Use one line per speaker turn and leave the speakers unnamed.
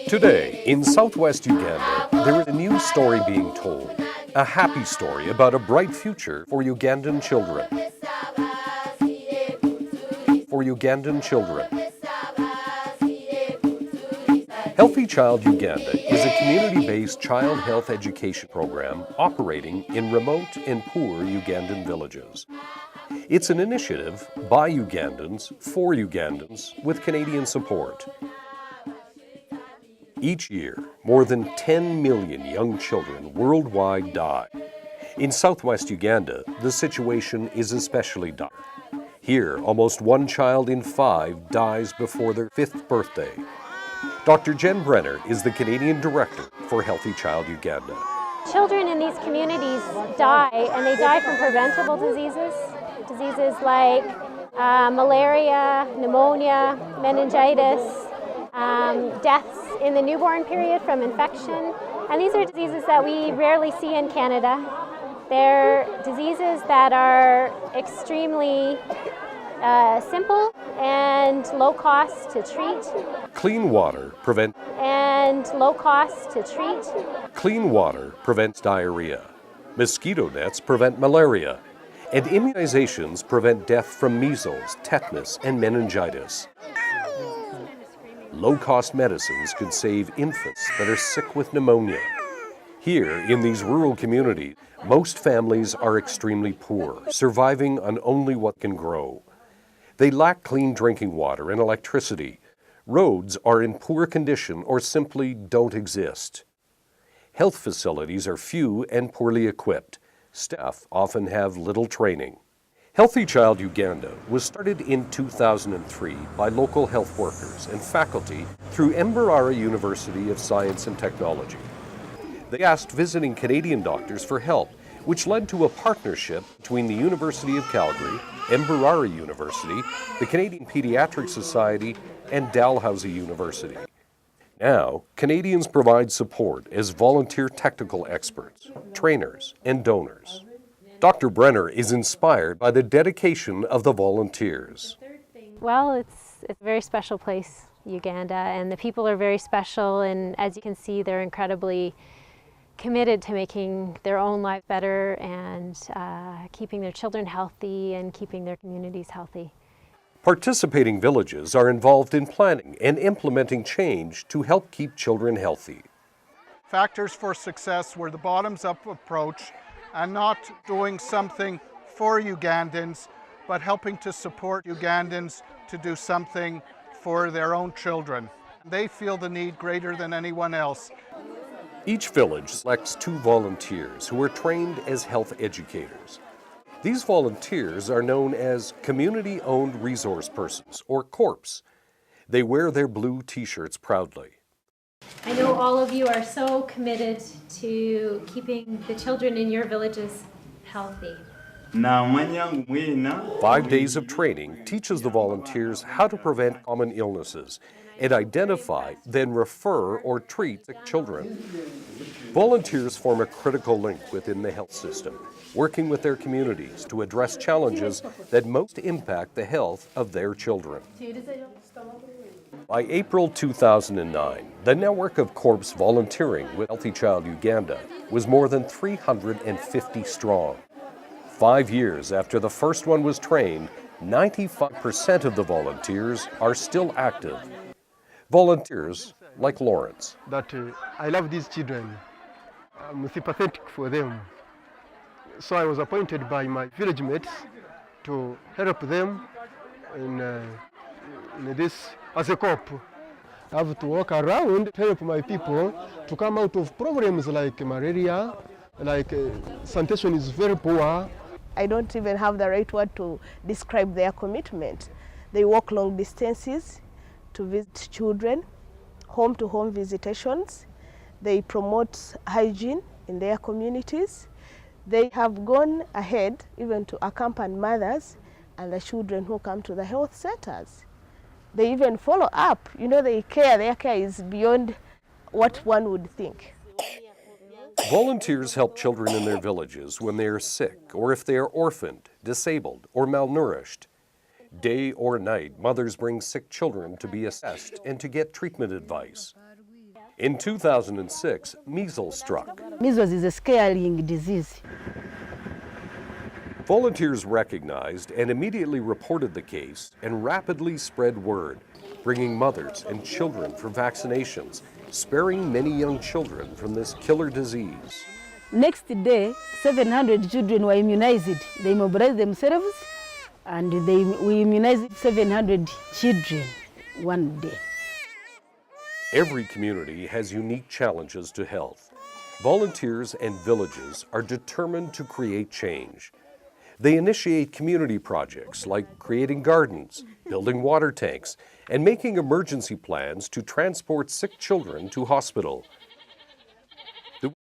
Today, in southwest Uganda, there is a new story being told. A happy story about a bright future for Ugandan children. For Ugandan children. Healthy Child Uganda is a community-based child health education program operating in remote and poor Ugandan villages. It's an initiative by Ugandans for Ugandans with Canadian support. Each year, more than 10 million young children worldwide die. In southwest Uganda, the situation is especially dire. Here, almost 1 child in 5 dies before their 5th birthday. Dr. Jen Brenner is the Canadian Director for Healthy Child Uganda.
Children in these communities die, and they die from preventable diseases. Diseases like malaria, pneumonia, meningitis, deaths in the newborn period from infection. And these are diseases that we rarely see in Canada. They're diseases that are extremely simple and low cost to treat.
Clean water prevents Clean water prevents diarrhea. Mosquito nets prevent malaria. And immunizations prevent death from measles, tetanus, and meningitis. Low-cost medicines can save infants that are sick with pneumonia. Here, in these rural communities, most families are extremely poor, surviving on only what can grow. They lack clean drinking water and electricity. Roads are in poor condition or simply don't exist. Health facilities are few and poorly equipped. Staff often have little training. Healthy Child Uganda was started in 2003 by local health workers and faculty through Mbarara University of Science and Technology. They asked visiting Canadian doctors for help, which led to a partnership between the University of Calgary, Mbarara University, the Canadian Pediatric Society, and Dalhousie University. Now, Canadians provide support as volunteer technical experts, trainers, and donors. Dr. Brenner is inspired by the dedication of the volunteers.
Well, it's a very special place, Uganda, and the people are very special, and as you can see, they're incredibly committed to making their own lives better and keeping their children healthy and keeping their communities healthy.
Participating villages are involved in planning and implementing change to help keep children healthy.
Factors for success were the bottoms-up approach and not doing something for Ugandans, but helping to support Ugandans to do something for their own children. They feel the need greater than anyone else.
Each village selects 2 volunteers who are trained as health educators. These volunteers are known as Community-Owned Resource Persons, or CORPs. They wear their blue T-shirts proudly.
I know all of you are so committed to keeping the children in your villages healthy.
5 days of training teaches the volunteers how to prevent common illnesses and identify, then refer or treat sick children. Volunteers form a critical link within the health system, working with their communities to address challenges that most impact the health of their children. By April 2009, the network of corps volunteering with Healthy Child Uganda was more than 350 strong. 5 years after the first one was trained, 95% of the volunteers are still active. Volunteers like Lawrence.
I love these children. I'm sympathetic for them. So I was appointed by my village mates to help them in this as a COP. I have to walk around to help my people to come out of problems like malaria, like sanitation is very poor.
I don't even have the right word to describe their commitment. They walk long distances to visit children, home-to-home visitations. They promote hygiene in their communities. They have gone ahead even to accompany mothers and the children who come to the health centers. They even follow up. You know, they care. Their care is beyond what one would think.
Volunteers help children in their villages when they are sick or if they are orphaned, disabled, or malnourished. Day or night, mothers bring sick children to be assessed and to get treatment advice. In 2006, measles struck.
Measles is a scaring disease.
Volunteers recognized and immediately reported the case and rapidly spread word, bringing mothers and children for vaccinations, sparing many young children from this killer disease.
Next day, 700 children were immunized. They mobilized themselves and we immunized 700 children one day.
Every community has unique challenges to health. Volunteers and villages are determined to create change. They initiate community projects like creating gardens, building water tanks, and making emergency plans to transport sick children to hospital.